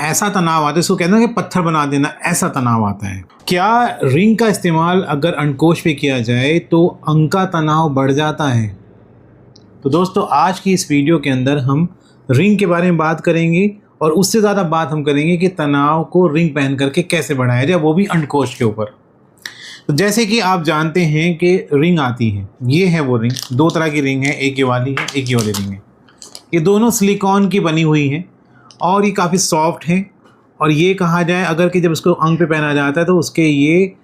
ऐसा तनाव आता है, इसको कहते हैं कि पत्थर बना देना, ऐसा तनाव आता है। क्या रिंग का इस्तेमाल अगर अंडकोश पे किया जाए तो अंग का तनाव बढ़ जाता है? तो दोस्तों आज की इस वीडियो के अंदर हम रिंग के बारे में बात करेंगे और उससे ज़्यादा बात हम करेंगे कि तनाव को रिंग पहन करके कैसे बढ़ाया जाए, वो भी अंडकोश के ऊपर। तो जैसे कि आप जानते हैं कि रिंग आती है, ये है वो रिंग, दो तरह की रिंग है, एक ये वाली है, एक ये वाली रिंग है। ये दोनों सिलिकॉन की बनी हुई हैं और ये काफ़ी सॉफ्ट हैं। और ये कहा जाए अगर कि जब इसको अंग पे पहना जाता है तो उसके ये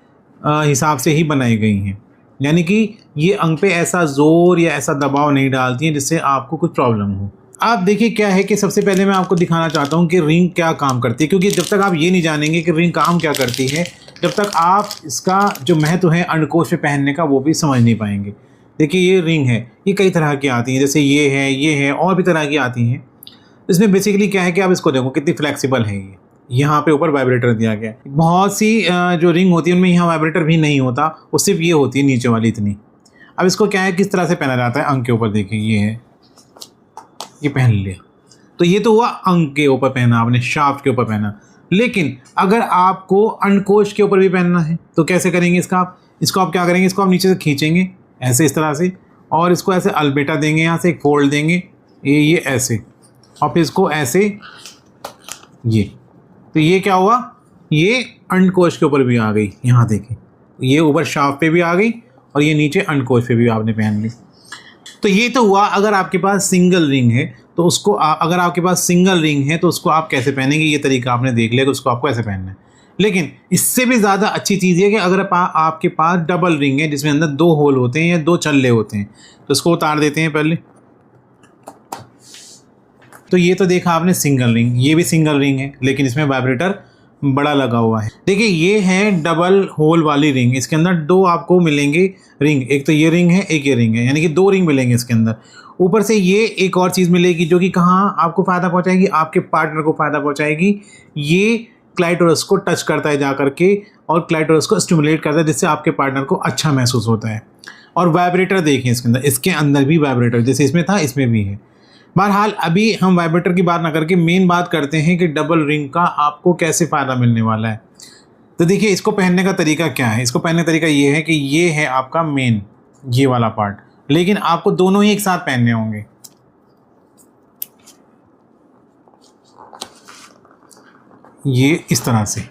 हिसाब से ही बनाई गई हैं, यानी कि ये अंग पे ऐसा ज़ोर या ऐसा दबाव नहीं डालती हैं जिससे आपको कुछ प्रॉब्लम हो। आप देखिए क्या है कि सबसे पहले मैं आपको दिखाना चाहता हूँ कि रिंग क्या काम करती है, क्योंकि जब तक आप ये नहीं जानेंगे कि रिंग काम क्या करती है, जब तक आप इसका जो महत्व है अंडकोश पे पहनने का वो भी समझ नहीं पाएंगे। देखिए ये रिंग है, ये कई तरह की आती हैं, जैसे ये है और भी तरह की आती हैं। इसमें बेसिकली क्या है कि आप इसको देखो कितनी फ्लेक्सिबल है। ये यहाँ पे ऊपर वाइब्रेटर दिया गया है। बहुत सी जो रिंग होती है उनमें यहाँ वाइब्रेटर भी नहीं होता, वो सिर्फ ये होती है नीचे वाली इतनी। अब इसको क्या है किस तरह से पहना जाता है अंग के ऊपर, देखिए ये है, ये पहन लिया तो ये तो हुआ अंग के ऊपर पहना, आपने शाफ्ट के ऊपर पहना। लेकिन अगर आपको अंडकोश के ऊपर भी पहनना है तो कैसे करेंगे इसको आप क्या करेंगे, इसको आप नीचे से खींचेंगे ऐसे इस तरह से, और इसको ऐसे अलबेटा देंगे, यहाँ से एक फोल्ड देंगे ये ऐसे, और फिर इसको ऐसे ये, तो ये क्या हुआ, ये अंडकोश के ऊपर भी आ गई। यहाँ देखिए ये ऊपर शाफ्ट पे भी आ गई और ये नीचे अंडकोश पे भी आपने पहन ली। तो ये तो हुआ अगर आपके पास सिंगल रिंग है तो उसको अगर आपके पास सिंगल रिंग है तो उसको आप कैसे पहनेंगे, ये तरीका आपने देख लिया कि उसको आपको ऐसे पहनना है। लेकिन इससे भी ज़्यादा अच्छी चीज़ ये है कि अगर आपके पास डबल रिंग है जिसमें अंदर दो होल होते हैं या दो चल्ले होते हैं, तो इसको उतार देते हैं पहले। तो ये तो देखा आपने सिंगल रिंग, ये भी सिंगल रिंग है लेकिन इसमें वाइब्रेटर बड़ा लगा हुआ है। देखिए ये है डबल होल वाली रिंग, इसके अंदर दो आपको मिलेंगे रिंग, एक तो ये रिंग है एक ये रिंग है, यानी कि दो रिंग मिलेंगे इसके अंदर। ऊपर से ये एक और चीज़ मिलेगी जो कि कहाँ आपको फ़ायदा पहुँचाएगी, आपके पार्टनर को फ़ायदा पहुँचाएगी। ये क्लाइटोरस को टच करता है जा करके और क्लाइटोरस को स्टिमुलेट करता है, जिससे आपके पार्टनर को अच्छा महसूस होता है। और वाइब्रेटर देखिए इसके अंदर भी वाइब्रेटर जैसे इसमें था इसमें भी है। बहरहाल अभी हम वाइब्रेटर की बात ना करके मेन बात करते हैं कि डबल रिंग का आपको कैसे फ़ायदा मिलने वाला है। तो देखिए इसको पहनने का तरीका क्या है, इसको पहनने का तरीका ये है कि ये है आपका मेन ये वाला पार्ट, लेकिन आपको दोनों ही एक साथ पहनने होंगे। ये इस तरह से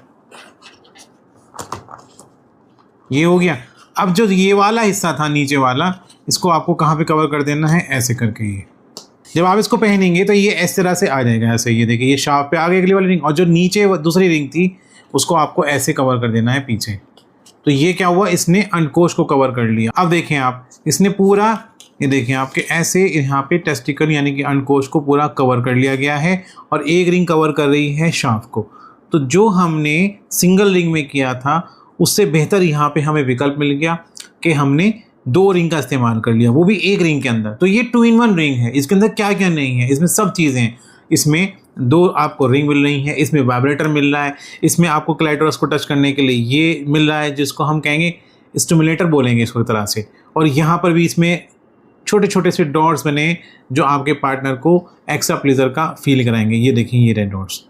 ये हो गया। अब जो ये वाला हिस्सा था नीचे वाला, इसको आपको कहाँ पे कवर कर देना है, ऐसे करके। ये जब आप इसको पहनेंगे तो ये इस तरह से आ जाएगा ऐसे, ये देखिए ये शाफ्ट पे आ गई अगली वाली रिंग, और जो नीचे दूसरी रिंग थी उसको आपको ऐसे कवर कर देना है पीछे। तो ये क्या हुआ, इसने अंडकोश को कवर कर लिया। अब देखें आप, इसने पूरा ये देखें आपके ऐसे यहाँ पे टेस्टिकल यानी कि अंडकोश को पूरा कवर कर लिया गया है और एक रिंग कवर कर रही है शाफ्ट को। तो जो हमने सिंगल रिंग में किया था उससे बेहतर यहाँ पे हमें विकल्प मिल गया कि हमने दो रिंग का इस्तेमाल कर लिया, वो भी एक रिंग के अंदर। तो ये 2-in-1 रिंग है, इसके अंदर क्या क्या नहीं है, इसमें सब चीज़ें हैं। इसमें दो आपको रिंग मिल रही है, इसमें वाइब्रेटर मिल रहा है, इसमें आपको क्लाइटोरस को टच करने के लिए ये मिल रहा है जिसको हम कहेंगे स्टिमुलेटर बोलेंगे इसको तरह से। और यहाँ पर भी इसमें छोटे छोटे से डॉट्स बने जो आपके पार्टनर को एक्स्ट्रा प्लेजर का फील कराएंगे। ये देखिए ये रेड डॉट्स।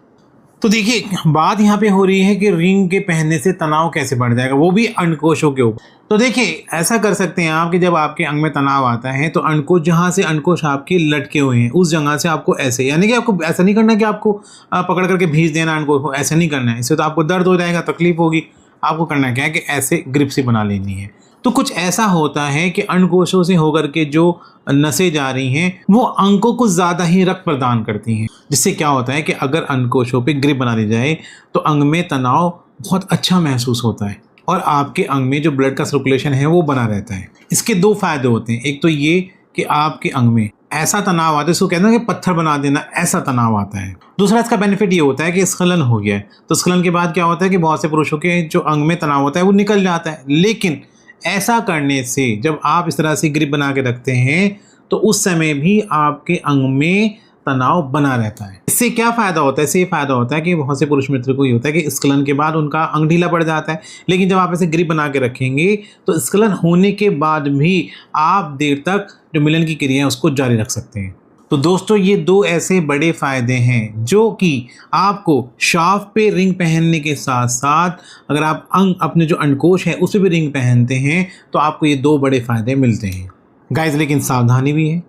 तो देखिए बात यहाँ पे हो रही है कि रिंग के पहनने से तनाव कैसे बढ़ जाएगा, वो भी अंडकोशों के ऊपर। तो देखिए ऐसा कर सकते हैं आप कि जब आपके अंग में तनाव आता है तो अंडकोश जहाँ से अंडकोश आपके लटके हुए हैं उस जगह से आपको ऐसे, यानी कि आपको ऐसा नहीं करना कि आपको पकड़ करके भींच देना अंडकोश को, ऐसा नहीं करना है। इससे तो आपको दर्द हो जाएगा, तकलीफ होगी। आपको करना क्या है कि ऐसे ग्रिप से बना लेनी है। तो कुछ ऐसा होता है कि अंडकोशों से होकर के जो नसें जा रही हैं वो अंग को कुछ ज़्यादा ही रक्त प्रदान करती हैं, जिससे क्या होता है कि अगर अंडकोशों पे ग्रिप बना दी जाए तो अंग में तनाव बहुत अच्छा महसूस होता है और आपके अंग में जो ब्लड का सर्कुलेशन है वो बना रहता है। इसके दो फायदे होते हैं, एक तो ये कि आपके अंग में ऐसा तनाव आता है, इसको कहते हैं कि पत्थर बना देना, ऐसा तनाव आता है। दूसरा इसका बेनिफिट ये होता है कि स्खलन हो गया है तो स्खलन के बाद क्या होता है कि बहुत से पुरुषों के जो अंग में तनाव होता है वो निकल जाता है। लेकिन ऐसा करने से जब आप इस तरह से ग्रिप बना के रखते हैं तो उस समय भी आपके अंग में तनाव बना रहता है। इससे क्या फ़ायदा होता है, इससे ये फ़ायदा होता है कि बहुत से पुरुष मित्र को ये होता है कि स्खलन के बाद उनका अंग ढीला पड़ जाता है, लेकिन जब आप ऐसे ग्रिप बना के रखेंगे तो स्खलन होने के बाद भी आप देर तक जो मिलन की क्रिया है उसको जारी रख सकते हैं। तो दोस्तों ये दो ऐसे बड़े फ़ायदे हैं जो कि आपको शाफ्ट पे रिंग पहनने के साथ साथ अगर आप अपने जो अंडकोश है उस पर भी रिंग पहनते हैं तो आपको ये दो बड़े फ़ायदे मिलते हैं गाइस। लेकिन सावधानी भी है।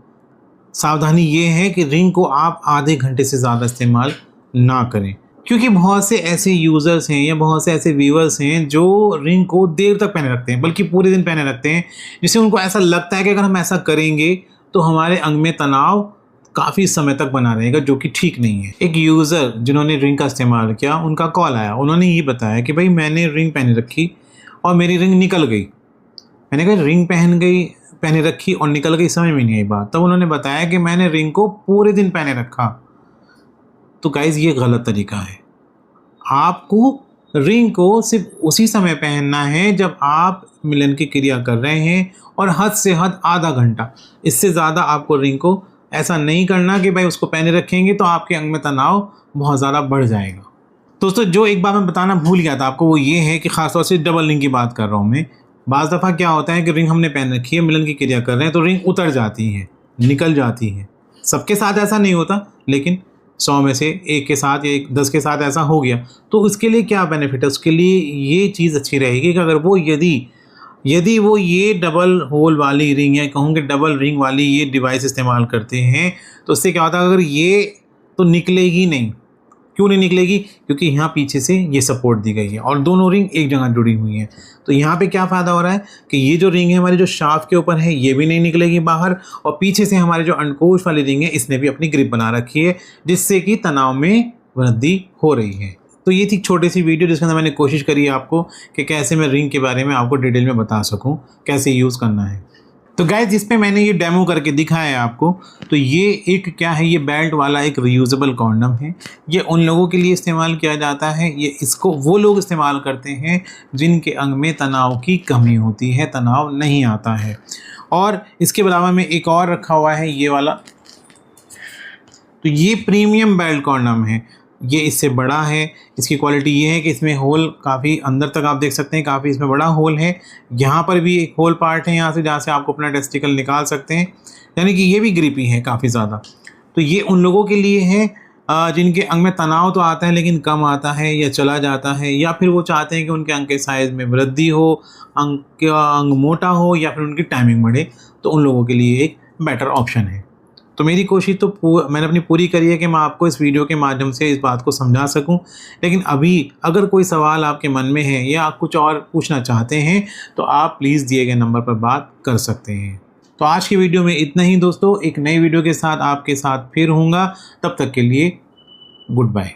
सावधानी ये है कि रिंग को आप आधे घंटे से ज़्यादा इस्तेमाल ना करें, क्योंकि बहुत से ऐसे यूज़र्स हैं या बहुत से ऐसे व्यूअर्स हैं जो रिंग को देर तक पहने रखते हैं, बल्कि पूरे दिन पहने रखते हैं, जिससे उनको ऐसा लगता है कि अगर हम ऐसा करेंगे तो हमारे अंग में तनाव काफ़ी समय तक बना रहेगा, जो कि ठीक नहीं है। एक यूज़र जिन्होंने रिंग का इस्तेमाल किया, उनका कॉल आया, उन्होंने ये बताया कि भाई मैंने रिंग पहने रखी और मेरी रिंग निकल गई। मैंने कहा रिंग पहने रखी और निकल गई, समझ में नहीं आई बात। तब उन्होंने बताया कि मैंने रिंग को पूरे दिन पहने रखा। तो गाइज़ ये गलत तरीका है। आपको रिंग को सिर्फ उसी समय पहनना है जब आप मिलन की क्रिया कर रहे हैं, और हद से हद आधा घंटा। इससे ज़्यादा आपको रिंग को ऐसा नहीं करना कि भाई उसको पहने रखेंगे तो आपके अंग में तनाव बहुत ज़्यादा बढ़ जाएगा। दोस्तों जो एक बात मैं बताना भूल गया था आपको, वो ये है कि ख़ासतौर से डबल रिंग की बात कर रहा हूँ मैं। बाज़ दफ़ा क्या होता है कि रिंग हमने पहन रखी है, मिलन की क्रिया कर रहे हैं, तो रिंग उतर जाती है, निकल जाती है। सबके साथ ऐसा नहीं होता, लेकिन 100 में से 1 के साथ या 10 के साथ ऐसा हो गया। तो उसके लिए क्या बेनिफिट है? उसके लिए ये चीज़ अच्छी रहेगी कि अगर वो यदि वो ये डबल होल वाली रिंग या कहूँ कि डबल रिंग वाली ये डिवाइस इस्तेमाल करते हैं, तो उससे क्या होता है, अगर ये तो निकलेगी नहीं। क्यों नहीं निकलेगी? क्योंकि यहाँ पीछे से ये सपोर्ट दी गई है और दोनों रिंग एक जगह जुड़ी हुई हैं। तो यहाँ पे क्या फ़ायदा हो रहा है कि ये जो रिंग है हमारी जो शाफ्ट के ऊपर है, ये भी नहीं निकलेगी बाहर, और पीछे से हमारे जो अंडकोश वाली रिंग है इसने भी अपनी ग्रिप बना रखी है, जिससे कि तनाव में वृद्धि हो रही है। तो ये थी छोटी सी वीडियो जिसके अंदर मैंने कोशिश करी आपको कि कैसे मैं रिंग के बारे में आपको डिटेल में बता सकूं, कैसे यूज़ करना है। तो गाइस जिस पे मैंने ये डेमो करके दिखाया है आपको, तो ये एक क्या है, ये बेल्ट वाला एक रियूजेबल कॉन्डम है। ये उन लोगों के लिए इस्तेमाल किया जाता है, ये इसको वो लोग इस्तेमाल करते हैं जिनके अंग में तनाव की कमी होती है, तनाव नहीं आता है। और इसके अलावा में एक और रखा हुआ है ये वाला, तो ये प्रीमियम बेल्ट कॉन्डम है। ये इससे बड़ा है। इसकी क्वालिटी ये है कि इसमें होल काफ़ी अंदर तक आप देख सकते हैं, काफ़ी इसमें बड़ा होल है। यहाँ पर भी एक होल पार्ट है यहाँ से, जहाँ से आपको अपना टेस्टिकल निकाल सकते हैं, यानी कि ये भी ग्रिपी है काफ़ी ज़्यादा। तो ये उन लोगों के लिए है जिनके अंग में तनाव तो आता है लेकिन कम आता है या चला जाता है, या फिर वो चाहते हैं कि उनके अंग के साइज़ में वृद्धि हो, अंग मोटा हो, या फिर उनकी टाइमिंग बढ़े। तो उन लोगों के लिए एक बेटर ऑप्शन है। तो मेरी कोशिश तो मैंने अपनी पूरी करी है कि मैं आपको इस वीडियो के माध्यम से इस बात को समझा सकूं। लेकिन अभी अगर कोई सवाल आपके मन में है या आप कुछ और पूछना चाहते हैं तो आप प्लीज़ दिए गए नंबर पर बात कर सकते हैं। तो आज की वीडियो में इतना ही दोस्तों। एक नई वीडियो के साथ आपके साथ फिर होऊंगा। तब तक के लिए गुड बाय।